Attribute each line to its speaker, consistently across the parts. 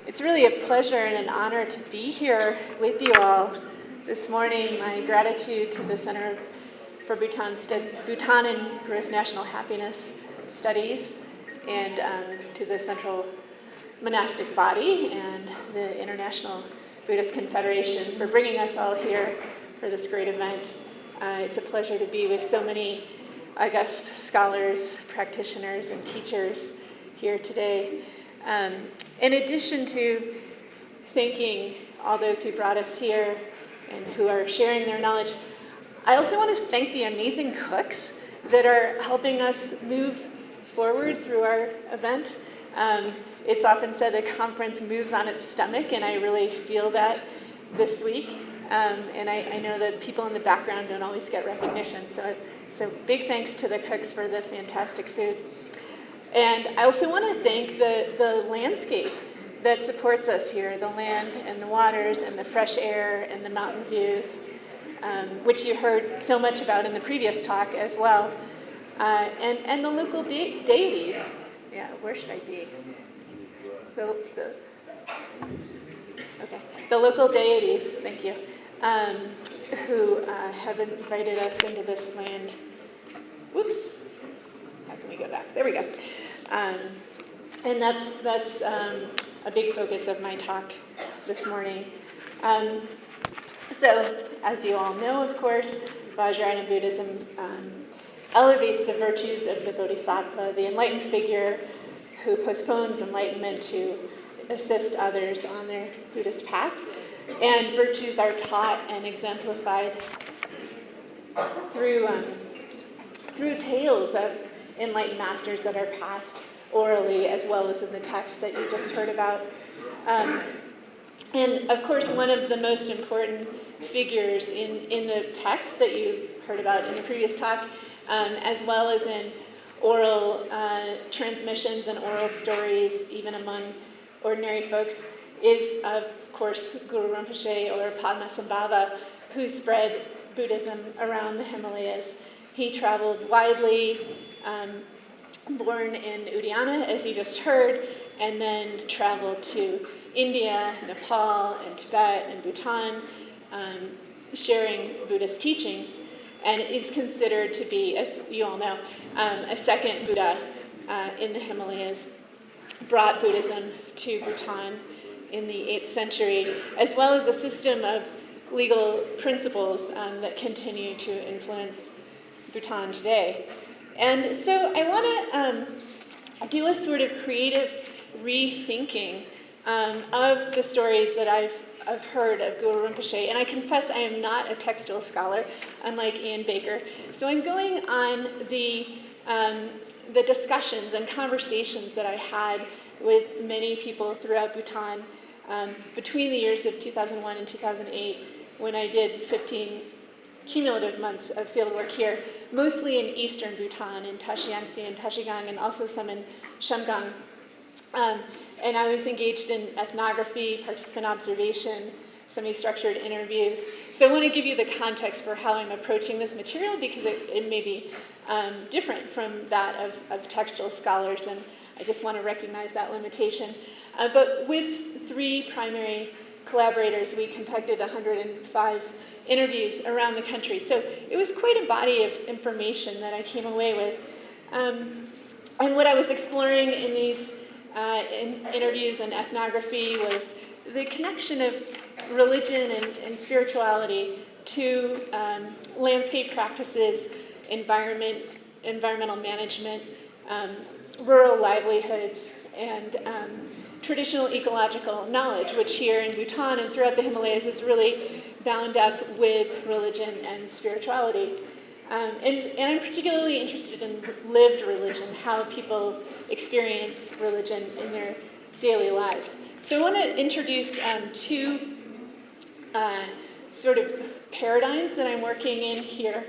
Speaker 1: It's really a pleasure and an honor to be here with you all this morning. My gratitude to the Center for Bhutan and Gross National Happiness Studies, and to the Central Monastic Body and the International Buddhist Confederation for bringing us all here for this great event. It's a pleasure to be with so many august scholars, practitioners, and teachers here today. In addition to thanking all those who brought us here and who are sharing their knowledge, I also want to thank the amazing cooks that are helping us move forward through our event. It's often said the conference moves on its stomach, and I really feel that this week. And I know that people in the background don't always get recognition. So big thanks to the cooks for the fantastic food. And I also want to thank the landscape that supports us here, the land and the waters and the fresh air and the mountain views, which you heard so much about in the previous talk as well. And the local deities. Yeah, where should I be? The local deities, thank you, who have invited us into this land. Whoops, how can we go back? There we go. And that's a big focus of my talk this morning. So, as you all know, of course, Vajrayana Buddhism elevates the virtues of the Bodhisattva, the enlightened figure who postpones enlightenment to assist others on their Buddhist path. And virtues are taught and exemplified through tales of enlightened masters that are passed orally, as well as in the text that you just heard about. And of course, one of the most important figures in the text that you heard about in the previous talk, as well as in oral transmissions and oral stories, even among ordinary folks, is, of course, Guru Rinpoche, or Padmasambhava, who spread Buddhism around the Himalayas. He traveled widely, born in Udayana, as you just heard, and then traveled to India, Nepal, and Tibet, and Bhutan, sharing Buddhist teachings, and is considered to be, as you all know, a second Buddha in the Himalayas. Brought Buddhism to Bhutan in the 8th century, as well as a system of legal principles that continue to influence Bhutan today. And so I want to do a sort of creative rethinking of the stories that I've heard of Guru Rinpoche. And I confess I am not a textual scholar, unlike Ian Baker. So I'm going on the discussions and conversations that I had with many people throughout Bhutan between the years of 2001 and 2008, when I did 15 cumulative months of fieldwork here, mostly in eastern Bhutan, in Tashiangsi and Tashigang, and also some in Shamgang. And I was engaged in ethnography, participant observation, semi-structured interviews. So I want to give you the context for how I'm approaching this material, because it may be different from that of textual scholars, and I just want to recognize that limitation. But with 3 primary collaborators, we conducted 105 interviews around the country. So it was quite a body of information that I came away with. And what I was exploring in these interviews and ethnography was the connection of religion and spirituality to landscape practices, environmental management, rural livelihoods, and traditional ecological knowledge, which here in Bhutan and throughout the Himalayas is really bound up with religion and spirituality. And I'm particularly interested in lived religion, how people experience religion in their daily lives. So I want to introduce 2 sort of paradigms that I'm working in here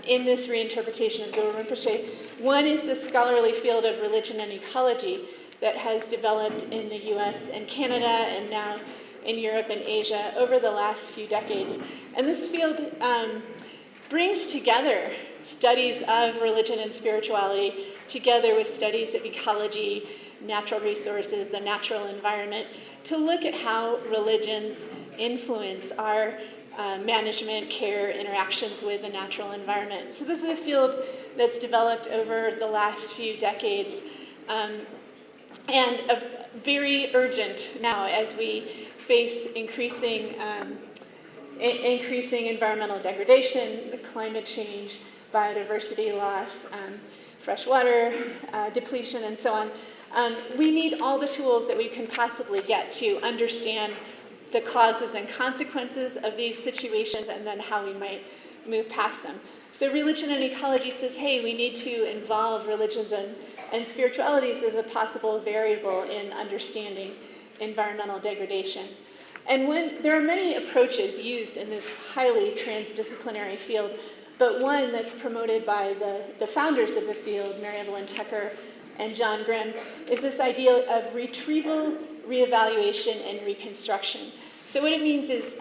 Speaker 1: in this reinterpretation of Guru Rinpoche. One is the scholarly field of religion and ecology that has developed in the US and Canada, and now in Europe and Asia over the last few decades. And this field brings together studies of religion and spirituality together with studies of ecology, natural resources, the natural environment, to look at how religions influence our management, care, interactions with the natural environment. So this is a field that's developed over the last few decades, and very urgent now as we face increasing environmental degradation, climate change, biodiversity loss, fresh water depletion, and so on. We need all the tools that we can possibly get to understand the causes and consequences of these situations, and then how we might move past them. So Religion and Ecology says, hey, we need to involve religions and spiritualities as a possible variable in understanding environmental degradation. And there are many approaches used in this highly transdisciplinary field, but one that's promoted by the founders of the field, Mary Evelyn Tucker and John Grimm, is this idea of retrieval, reevaluation, and reconstruction. So what it means is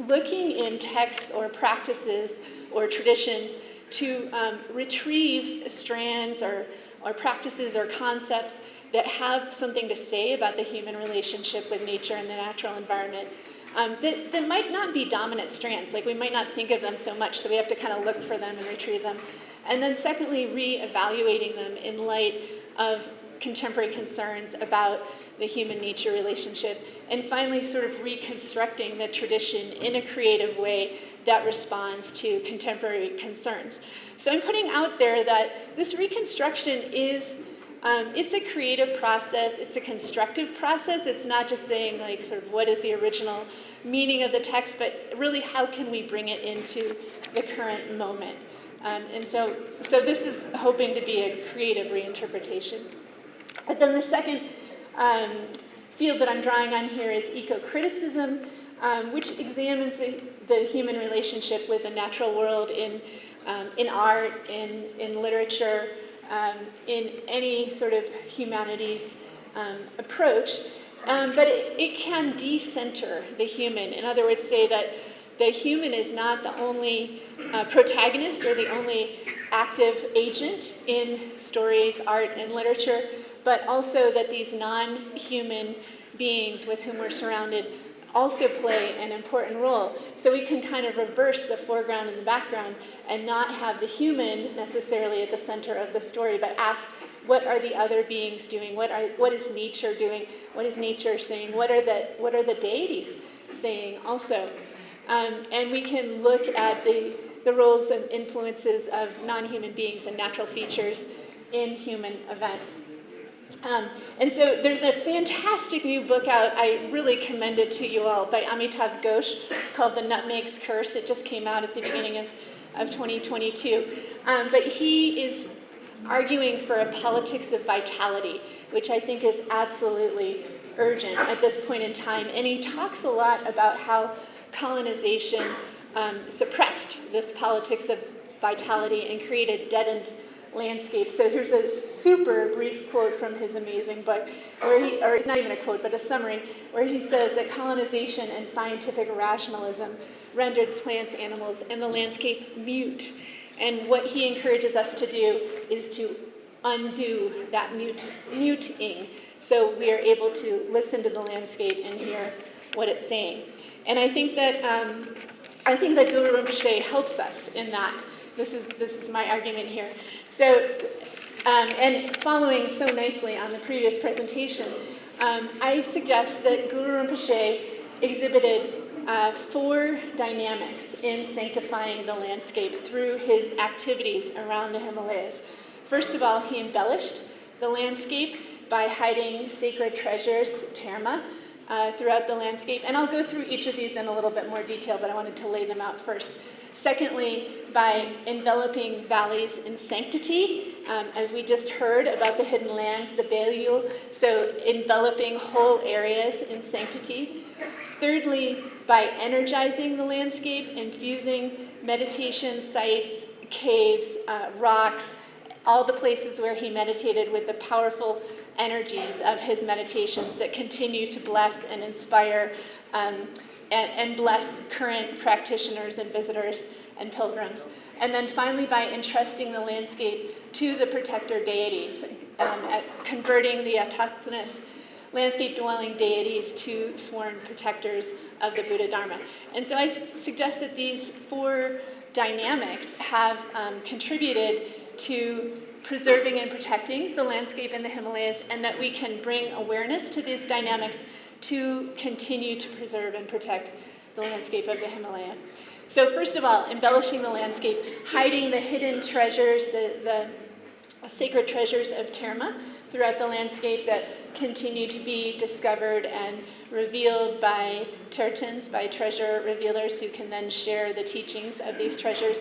Speaker 1: looking in texts or practices or traditions to retrieve strands or practices or concepts that have something to say about the human relationship with nature and the natural environment that might not be dominant strands. Like, we might not think of them so much, so we have to kind of look for them and retrieve them. And then secondly, reevaluating them in light of contemporary concerns about the human-nature relationship. And finally, sort of reconstructing the tradition in a creative way that responds to contemporary concerns. So I'm putting out there that this reconstruction is, it's a creative process, it's a constructive process. It's not just saying, like, sort of what is the original meaning of the text, but really how can we bring it into the current moment. And so this is hoping to be a creative reinterpretation. But then the second field that I'm drawing on here is eco-criticism, which examines the human relationship with the natural world in art, in literature, in any sort of humanities approach. But it can decenter the human. In other words, say that the human is not the only protagonist or the only active agent in stories, art, and literature, but also that these non-human beings with whom we're surrounded also play an important role. So we can kind of reverse the foreground and the background and not have the human necessarily at the center of the story, but ask, what are the other beings doing? What is nature doing? What is nature saying? What are the deities saying also? And we can look at the roles and influences of non-human beings and natural features in human events. And so there's a fantastic new book out, I really commend it to you all, by Amitav Ghosh, called The Nutmeg's Curse. It just came out at the beginning of 2022. But he is arguing for a politics of vitality, which I think is absolutely urgent at this point in time. And he talks a lot about how colonization suppressed this politics of vitality and created deadened landscapes. So here's a super brief quote from his amazing book, or it's not even a quote, but a summary, where he says that colonization and scientific rationalism rendered plants, animals, and the landscape mute. And what he encourages us to do is to undo that muting, so we are able to listen to the landscape and hear what it's saying. And I think that Guru Rinpoche helps us in that. This is my argument here. So, and following so nicely on the previous presentation, I suggest that Guru Rinpoche exhibited 4 dynamics in sanctifying the landscape through his activities around the Himalayas. First of all, he embellished the landscape by hiding sacred treasures, terma, throughout the landscape. And I'll go through each of these in a little bit more detail, but I wanted to lay them out first. Secondly, by enveloping valleys in sanctity, as we just heard about the hidden lands, the Beliu, so enveloping whole areas in sanctity. Thirdly, by energizing the landscape, infusing meditation sites, caves, rocks, all the places where he meditated with the powerful energies of his meditations that continue to bless and inspire and bless current practitioners and visitors and pilgrims. and then finally by entrusting the landscape to the protector deities, at converting the autochthonous landscape-dwelling deities to sworn protectors of the Buddha Dharma. And so I suggest that these four dynamics have contributed to preserving and protecting the landscape in the Himalayas, and that we can bring awareness to these dynamics to continue to preserve and protect the landscape of the Himalaya. So first of all, embellishing the landscape, hiding the hidden treasures, the sacred treasures of Terma throughout the landscape that continue to be discovered and revealed by tertans, by treasure revealers who can then share the teachings of these treasures.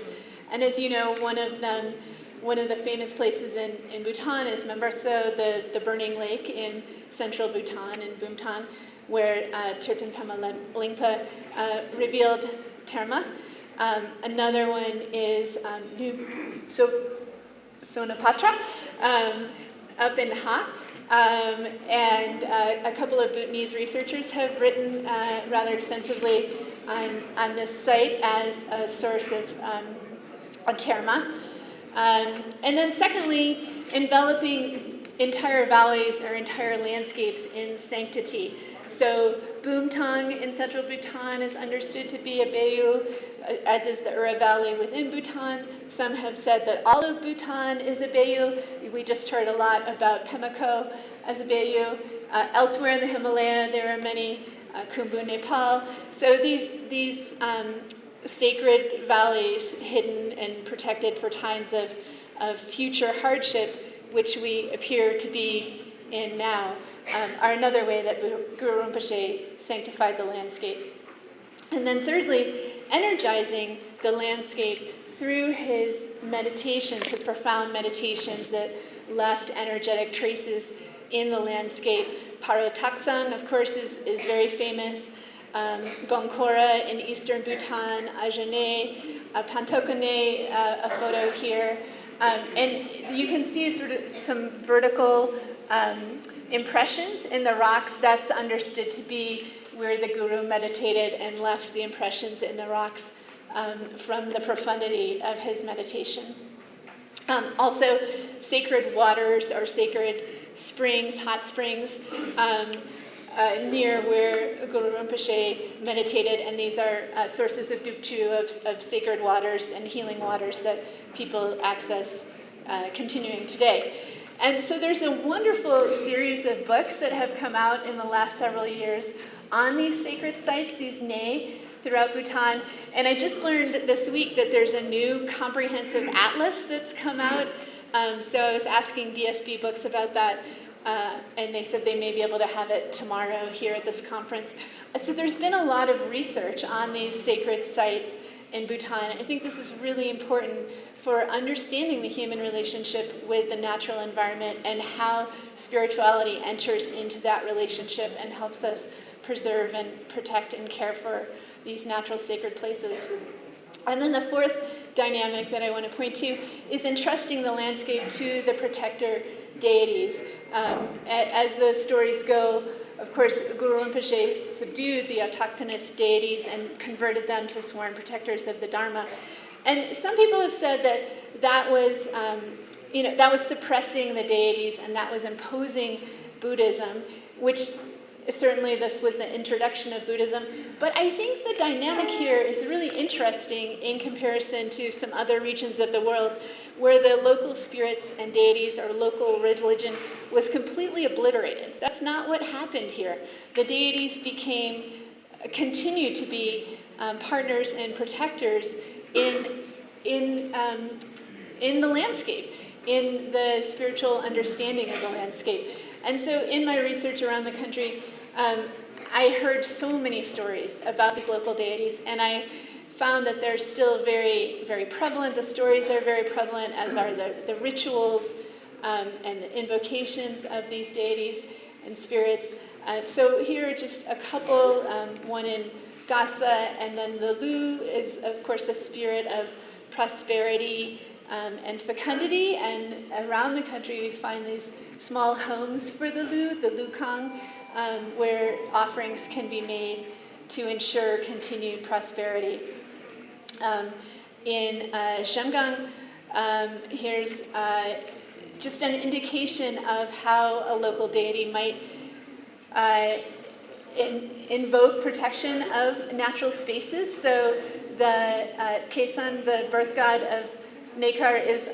Speaker 1: And as you know, one of the famous places in Bhutan is Mambartso, the burning lake in central Bhutan, in Bumtan, where Tertan Pema Lingpa revealed Terma. Another one is Sonapatra, up in Ha. And a couple of Bhutanese researchers have written rather extensively on this site as a source of Terma. And then secondly, enveloping entire valleys or entire landscapes in sanctity. So Bumtang in central Bhutan is understood to be a Bayu, as is the Ura Valley within Bhutan. Some have said that all of Bhutan is a Bayu. We just heard a lot about Pemako as a Bayu. Elsewhere in the Himalaya, there are many, Khumbu, Nepal. So these sacred valleys hidden and protected for times of future hardship, which we appear to be in now, are another way that Guru Rinpoche sanctified the landscape. And then thirdly, energizing the landscape through his meditations, his profound meditations that left energetic traces in the landscape. Parotaksang, of course, is very famous. Gongkora in eastern Bhutan, Ajane, Pantokane, a photo here. And you can see sort of some vertical impressions in the rocks. That's understood to be where the Guru meditated and left the impressions in the rocks from the profundity of his meditation. Also, sacred waters or sacred springs, hot springs, near where Guru Rinpoche meditated, and these are sources of dukchu, of sacred waters and healing waters that people access continuing today. And so there's a wonderful series of books that have come out in the last several years on these sacred sites, these ne, throughout Bhutan. And I just learned this week that there's a new comprehensive atlas that's come out. So I was asking DSB Books about that, and they said they may be able to have it tomorrow here at this conference. So there's been a lot of research on these sacred sites in Bhutan. I think this is really important for understanding the human relationship with the natural environment and how spirituality enters into that relationship and helps us preserve and protect and care for these natural sacred places. And then the fourth dynamic that I want to point to is entrusting the landscape to the protector deities. As the stories go, of course, Guru Rinpoche subdued the autochthonous deities and converted them to sworn protectors of the Dharma. And some people have said that was suppressing the deities and that was imposing Buddhism, which certainly this was the introduction of Buddhism. But I think the dynamic here is really interesting in comparison to some other regions of the world where the local spirits and deities or local religion was completely obliterated. That's not what happened here. The deities continued to be partners and protectors in the landscape, in the spiritual understanding of the landscape. And so in my research around the country, I heard so many stories about these local deities, and I found that they're still very, very prevalent. The stories are very prevalent, as are the rituals and the invocations of these deities and spirits. So here are just a couple, one in Gasa, and then the Lu is, of course, the spirit of prosperity and fecundity, and around the country we find these small homes for the Lukang, where offerings can be made to ensure continued prosperity. in Shamgang. Here's just an indication of how a local deity might invoke protection of natural spaces. So the Kesan, the birth god of Nekar, is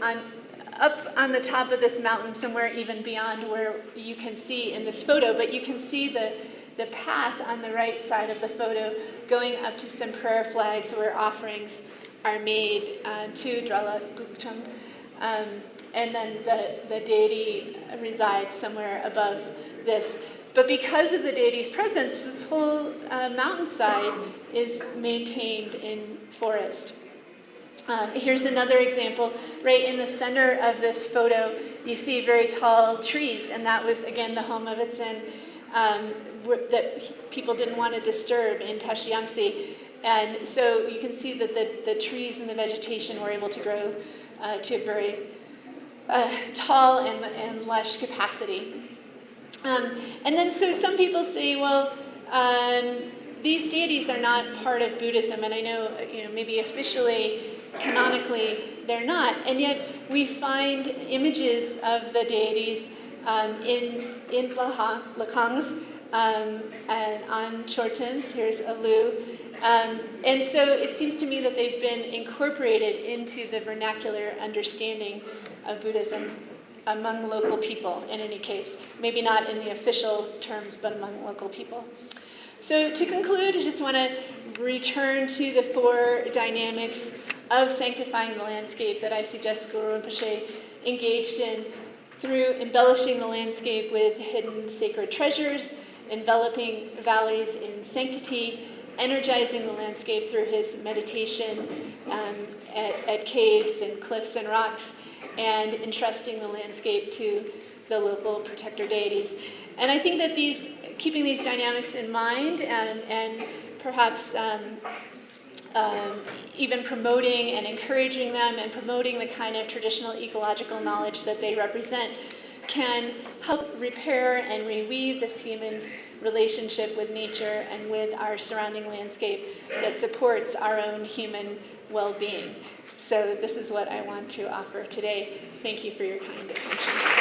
Speaker 1: up on the top of this mountain, somewhere even beyond where you can see in this photo, but you can see the path on the right side of the photo going up to some prayer flags where offerings are made to Drala Gukchang. And then the deity resides somewhere above this. But because of the deity's presence, this whole mountainside is maintained in forest. Here's another example. Right in the center of this photo, you see very tall trees, and that was, again, the home of its Zen that people didn't want to disturb in Tashi-Yangtze. And so you can see that the trees and the vegetation were able to grow to a very tall and lush capacity. And then so some people say, well, these deities are not part of Buddhism, and I know, maybe officially, canonically, they're not, and yet we find images of the deities in lakangs and on chortens. Here's a lu. And so it seems to me that they've been incorporated into the vernacular understanding of Buddhism among local people, in any case. Maybe not in the official terms, but among local people. So to conclude, I just want to return to the four dynamics of sanctifying the landscape that I suggest Guru Rinpoche engaged in through embellishing the landscape with hidden sacred treasures, enveloping valleys in sanctity, energizing the landscape through his meditation at caves and cliffs and rocks, and entrusting the landscape to the local protector deities. And I think that keeping these dynamics in mind and perhaps even promoting and encouraging them and promoting the kind of traditional ecological knowledge that they represent can help repair and reweave this human relationship with nature and with our surrounding landscape that supports our own human well-being. So this is what I want to offer today. Thank you for your kind attention.